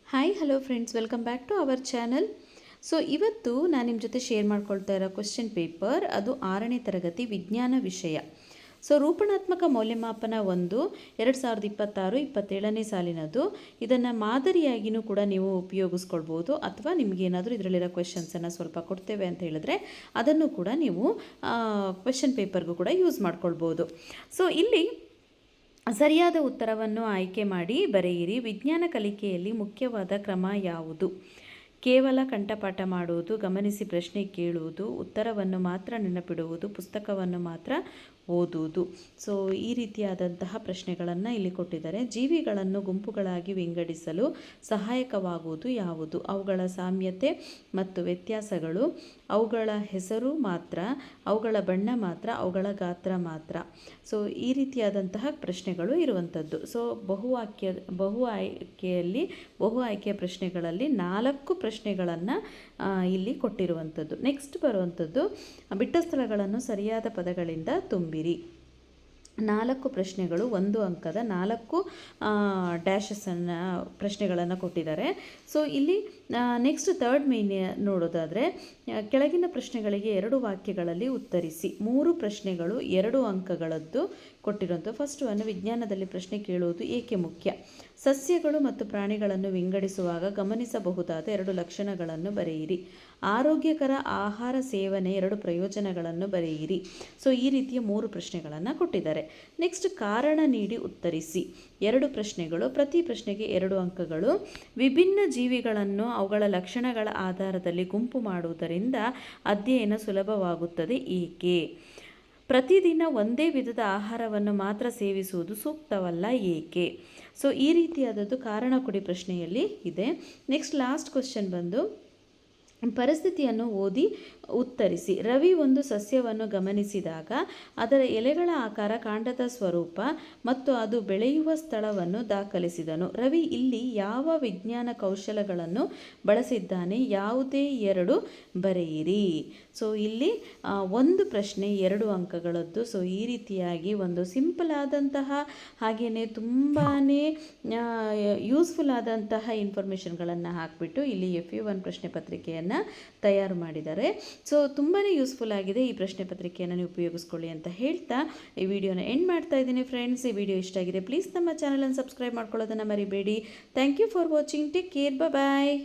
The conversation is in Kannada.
Hi hello friends, welcome back to our channel. So ಇವತ್ತು ನಾನು ನಿಮ್ಮ ಜೊತೆ ಶೇರ್ ಮಾಡ್ಕೊಳ್ತಾ ಇರೋ ಕ್ವೆಶ್ಚನ್ ಪೇಪರ್ ಅದು 6ನೇ ತರಗತಿ ವಿಜ್ಞಾನ ವಿಷಯ. ಸೊ ರೂಪಣಾತ್ಮಕ ಮೌಲ್ಯಮಾಪನ 1 2026-27ನೇ ಸಾಲಿನದು. ಇದನ್ನು ಮಾದರಿಯಾಗಿಯೂ ಕೂಡ ನೀವು ಉಪಯೋಗಿಸ್ಕೊಳ್ಬೋದು, ಅಥವಾ ನಿಮಗೇನಾದರೂ ಇದರಲ್ಲಿರೋ ಕ್ವೆಶನ್ಸನ್ನು ಸ್ವಲ್ಪ ಕೊಡ್ತೇವೆ ಅಂತ ಹೇಳಿದ್ರೆ ಅದನ್ನು ಕೂಡ ನೀವು ಕ್ವೆಶ್ಚನ್ ಪೇಪರ್ಗೂ ಕೂಡ ಯೂಸ್ ಮಾಡ್ಕೊಳ್ಬೋದು. ಸೊ ಇಲ್ಲಿ ಸರಿಯಾದ ಉತ್ತರವನ್ನು ಆಯ್ಕೆ ಮಾಡಿ ಬರೆಯಿರಿ. ವಿಜ್ಞಾನ ಕಲಿಕೆಯಲ್ಲಿ ಮುಖ್ಯವಾದ ಕ್ರಮ ಯಾವುದು? ಕೇವಲ ಕಂಠಪಾಠ ಮಾಡುವುದು, ಗಮನಿಸಿ ಪ್ರಶ್ನೆ ಕೇಳುವುದು, ಉತ್ತರವನ್ನು ಮಾತ್ರ ನೆನಪಿಡುವುದು, ಪುಸ್ತಕವನ್ನು ಮಾತ್ರ ಓದುವುದು. ಸೊ ಈ ರೀತಿಯಾದಂತಹ ಪ್ರಶ್ನೆಗಳನ್ನು ಇಲ್ಲಿ ಕೊಟ್ಟಿದ್ದಾರೆ. ಜೀವಿಗಳನ್ನು ಗುಂಪುಗಳಾಗಿ ವಿಂಗಡಿಸಲು ಸಹಾಯಕವಾಗುವುದು ಯಾವುದು? ಅವುಗಳ ಸಾಮ್ಯತೆ ಮತ್ತು ವ್ಯತ್ಯಾಸಗಳು, ಅವುಗಳ ಹೆಸರು ಮಾತ್ರ, ಅವುಗಳ ಬಣ್ಣ ಮಾತ್ರ, ಅವುಗಳ ಗಾತ್ರ ಮಾತ್ರ. ಸೊ ಈ ರೀತಿಯಾದಂತಹ ಪ್ರಶ್ನೆಗಳು ಇರುವಂಥದ್ದು. ಸೊ ಬಹು ಆಯ್ಕೆಯ ಪ್ರಶ್ನೆಗಳಲ್ಲಿ 4 ಪ್ರಶ್ನೆಗಳನ್ನು ಇಲ್ಲಿ ಕೊಟ್ಟಿರುವಂಥದ್ದು. ನೆಕ್ಸ್ಟ್ ಬರುವಂಥದ್ದು, ಬಿಟ್ಟ ಸ್ಥಳಗಳನ್ನು ಸರಿಯಾದ ಪದಗಳಿಂದ ತುಂಬಿರಿ. 4 ಪ್ರಶ್ನೆಗಳು, 1 ಅಂಕದ 4 ಡ್ಯಾಶಸನ್ನು ಪ್ರಶ್ನೆಗಳನ್ನು ಕೊಟ್ಟಿದ್ದಾರೆ. ಸೊ ಇಲ್ಲಿ ನೆಕ್ಸ್ಟ್ ಥರ್ಡ್ ಮೇನ್ ನೋಡೋದಾದರೆ, ಕೆಳಗಿನ ಪ್ರಶ್ನೆಗಳಿಗೆ 2 ವಾಕ್ಯಗಳಲ್ಲಿ ಉತ್ತರಿಸಿ. 3 ಪ್ರಶ್ನೆಗಳು 2 ಅಂಕಗಳದ್ದು ಕೊಟ್ಟಿರುವಂಥ. ಫಸ್ಟ್ ಒನ್, ವಿಜ್ಞಾನದಲ್ಲಿ ಪ್ರಶ್ನೆ ಕೇಳುವುದು ಏಕೆ ಮುಖ್ಯ? ಸಸ್ಯಗಳು ಮತ್ತು ಪ್ರಾಣಿಗಳನ್ನು ವಿಂಗಡಿಸುವಾಗ ಗಮನಿಸಬಹುದಾದ 2 ಲಕ್ಷಣಗಳನ್ನು ಬರೆಯಿರಿ. ಆರೋಗ್ಯಕರ ಆಹಾರ ಸೇವನೆ 2 ಪ್ರಯೋಜನಗಳನ್ನು ಬರೆಯಿರಿ. ಸೊ ಈ ರೀತಿಯ 3 ಪ್ರಶ್ನೆಗಳನ್ನು ಕೊಟ್ಟಿದ್ದಾರೆ. ನೆಕ್ಸ್ಟ್, ಕಾರಣ ನೀಡಿ ಉತ್ತರಿಸಿ. 2 ಪ್ರಶ್ನೆಗಳು, ಪ್ರತಿ ಪ್ರಶ್ನೆಗೆ 2 ಅಂಕಗಳು. ವಿಭಿನ್ನ ಜೀವಿಗಳನ್ನು ಅವುಗಳ ಲಕ್ಷಣಗಳ ಆಧಾರದಲ್ಲಿ ಗುಂಪು ಮಾಡುವುದರಿಂದ ಅಧ್ಯಯನ ಸುಲಭವಾಗುತ್ತದೆ ಏಕೆ? ಪ್ರತಿದಿನ ಒಂದೇ ವಿಧದ ಆಹಾರವನ್ನು ಮಾತ್ರ ಸೇವಿಸುವುದು ಸೂಕ್ತವಲ್ಲ ಏಕೆ? ಸೊ ಈ ರೀತಿಯಾದದ್ದು ಕಾರಣ ಕೊಡಿ ಪ್ರಶ್ನೆಯಲ್ಲಿ ಇದೆ. ನೆಕ್ಸ್ಟ್ ಲಾಸ್ಟ್ ಕ್ವೆಶ್ಚನ್ ಬಂದು, ಪರಿಸ್ಥಿತಿಯನ್ನು ಓದಿ ಉತ್ತರಿಸಿ. ರವಿ ಒಂದು ಸಸ್ಯವನ್ನು ಗಮನಿಸಿದಾಗ ಅದರ ಎಲೆಗಳ ಆಕಾರ, ಕಾಂಡದ ಸ್ವರೂಪ ಮತ್ತು ಅದು ಬೆಳೆಯುವ ಸ್ಥಳವನ್ನು ದಾಖಲಿಸಿದನು. ರವಿ ಇಲ್ಲಿ ಯಾವ ವಿಜ್ಞಾನ ಕೌಶಲಗಳನ್ನು ಬಳಸಿದ್ದಾನೆ? ಯಾವುದೇ 2 ಬರೆಯಿರಿ. ಸೊ ಇಲ್ಲಿ 1 ಪ್ರಶ್ನೆ 2 ಅಂಕಗಳದ್ದು. ಸೊ ಈ ರೀತಿಯಾಗಿ ಒಂದು ಸಿಂಪಲ್ ಆದಂತಹ ಹಾಗೆಯೇ ತುಂಬಾ ಯೂಸ್ಫುಲ್ ಆದಂತಹ ಇನ್ಫಾರ್ಮೇಷನ್ಗಳನ್ನು ಹಾಕಿಬಿಟ್ಟು ಇಲ್ಲಿ FA1 ಪ್ರಶ್ನೆ ಪತ್ರಿಕೆಯನ್ನು ತಯಾರು ಮಾಡಿದ್ದಾರೆ. ಸೊ ತುಂಬಾ ಯೂಸ್ಫುಲ್ ಆಗಿದೆ. ಈ ಪ್ರಶ್ನೆ ಪತ್ರಿಕೆಯನ್ನು ನೀವು ಉಪಯೋಗಿಸ್ಕೊಳ್ಳಿ ಅಂತ ಹೇಳ್ತಾ ಈ ವಿಡಿಯೋನ ಎಂಡ್ ಮಾಡ್ತಾ ಇದ್ದೀನಿ ಫ್ರೆಂಡ್ಸ್. ಈ ವಿಡಿಯೋ ಇಷ್ಟ ಆಗಿದೆ ಪ್ಲೀಸ್ ನಮ್ಮ ಚಾನಲನ್ನು ಸಬ್ಸ್ಕ್ರೈಬ್ ಮಾಡ್ಕೊಳ್ಳೋದನ್ನು ಮರಿಬೇಡಿ. Thank you for watching. Take care. Bye.